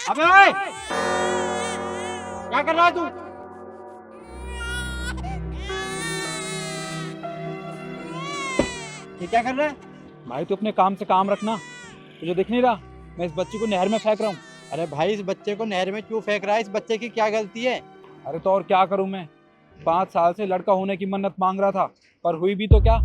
अबे ओए, क्या कर रहा है तू? ये क्या कर रहा है? भाई तू अपने काम से काम रखना। तुझे दिख नहीं रहा मैं इस बच्ची को नहर में फेंक रहा हूँ? अरे भाई, इस बच्चे को नहर में क्यों फेंक रहा है? इस बच्चे की क्या गलती है? अरे तो और क्या करूँ मैं? 5 साल से लड़का होने की मन्नत मांग रहा था, पर हुई भी तो क्या,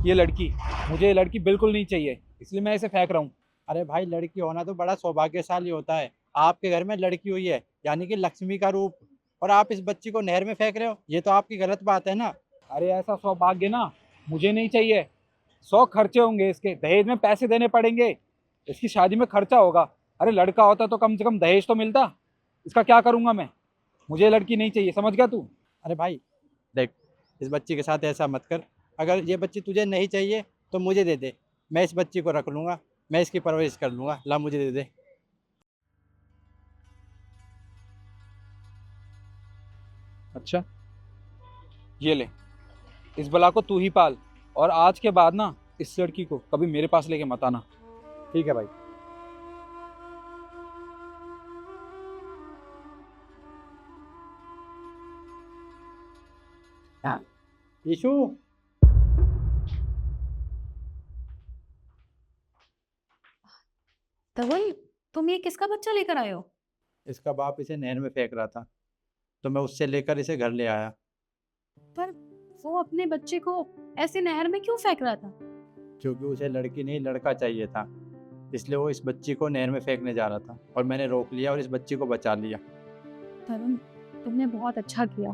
ये लड़की। मुझे ये लड़की बिल्कुल नहीं चाहिए, इसलिए मैं इसे फेंक रहा हूँ। अरे भाई, लड़की होना तो बड़ा सौभाग्यशाली होता है। आपके घर में लड़की हुई है, यानी कि लक्ष्मी का रूप, और आप इस बच्ची को नहर में फेंक रहे हो, ये तो आपकी गलत बात है ना। अरे ऐसा सौभाग्य ना मुझे नहीं चाहिए। 100 खर्चे होंगे इसके, दहेज में पैसे देने पड़ेंगे, इसकी शादी में खर्चा होगा। अरे लड़का होता तो कम से कम दहेज तो मिलता। इसका क्या करूंगा मैं? मुझे ये लड़की नहीं चाहिए, समझ गया तू? अरे भाई देख, इस बच्ची के साथ ऐसा मत कर। अगर ये बच्ची तुझे नहीं चाहिए तो मुझे दे दे, मैं इस बच्ची को रख लूँगा, मैं इसकी परवरिश कर लूँगा। ला, मुझे दे दे। अच्छा, ये ले, इस बला को तू ही पाल, और आज के बाद ना इस लड़की को कभी मेरे पास लेके मत आना। ठीक है भाई? हाँ। ईशु, धवल, तुम ये किसका बच्चा लेकर आए हो? इसका बाप इसे नहर में फेंक रहा था, तो मैं उससे लेकर इसे घर ले आया। पर वो अपने बच्चे को ऐसे नहर में क्यों फेंक रहा था? क्योंकि उसे लड़की नहीं लड़का चाहिए था, इसलिए वो इस बच्ची को नहर में फेंकने जा रहा था, और मैंने रोक लिया और इस बच्ची को बचा लिया। तरुण, तुमने बहुत अच्छा किया,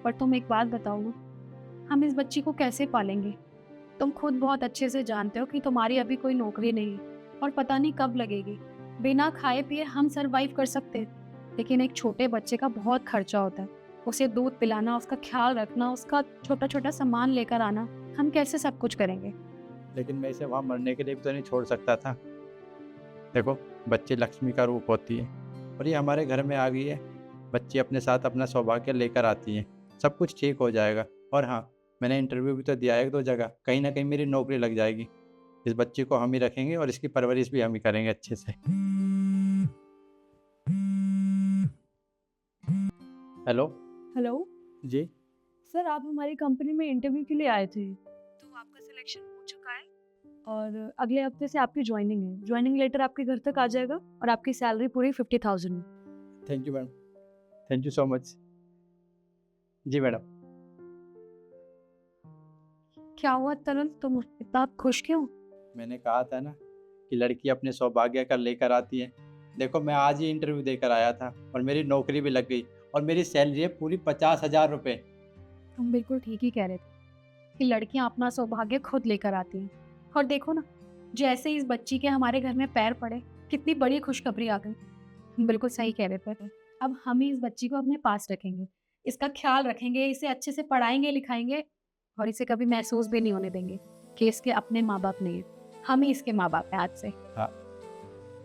पर तुम एक बात बताओ, हम इस बच्ची को कैसे पालेंगे? तुम खुद बहुत अच्छे से जानते हो कि तुम्हारी अभी कोई नौकरी नहीं है और पता नहीं कब लगेगी। बिना खाए पिए हम सरवाइव कर सकते हैं, लेकिन एक छोटे बच्चे का बहुत खर्चा होता है। उसे दूध पिलाना, उसका ख्याल रखना, उसका छोटा छोटा सामान लेकर आना, हम कैसे सब कुछ करेंगे? लेकिन मैं इसे वहाँ मरने के लिए भी तो नहीं छोड़ सकता था। देखो, बच्ची लक्ष्मी का रूप होती है, और ये हमारे घर में आ गई है। बच्ची अपने साथ अपना सौभाग्य लेकर आती है, सब कुछ ठीक हो जाएगा। और हाँ, मैंने इंटरव्यू भी तो दिया है 1-2 जगह, कहीं ना कहीं मेरी नौकरी लग जाएगी। इस बच्ची को हम ही रखेंगे और इसकी परवरिश भी हम ही करेंगे अच्छे से। हेलो। हेलो जी। सर, आप हमारी कंपनी में इंटरव्यू के लिए आए थे, तो आपका सिलेक्शन हो चुका है और अगले हफ्ते से आपकी ज्वाइनिंग है। ज्वाइनिंग लेटर आपके घर तक आ जाएगा और आपकी सैलरी पूरी 50,000 है। Thank you madam, thank you so much. जी मैडम। क्या हुआ तरुण, तुम इतना खुश क्यों? मैंने कहा था ना कि लड़की अपने सौभाग्य का लेकर आती है। देखो, मैं आज ही इंटरव्यू देकर आया था और मेरी नौकरी भी लग गई, और मेरी सैलरी है पूरी 50,000 रुपये। तुम बिल्कुल ठीक ही कह रहे थे कि लड़कियां अपना सौभाग्य खुद लेकर आती हैं। और देखो ना, जैसे इस बच्ची के हमारे घर में पैर पड़े, कितनी बड़ी खुशखबरी आ गई। बिल्कुल सही कह रहे थे। अब हम ही इस बच्ची को अपने पास रखेंगे, इसका ख्याल रखेंगे, इसे अच्छे से पढ़ाएंगे लिखाएंगे, और इसे कभी महसूस भी नहीं होने देंगे कि इसके अपने माँ बाप नहीं है। हम ही इसके माँ बाप हैं आज से। हाँ,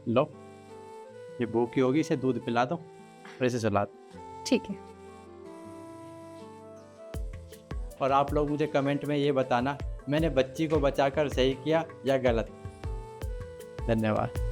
लो, ये भूखी होगी, इसे दूध पिला दो और इसे सुला दो। ठीक है। और आप लोग मुझे कमेंट में ये बताना, मैंने बच्ची को बचाकर सही किया या गलत। धन्यवाद।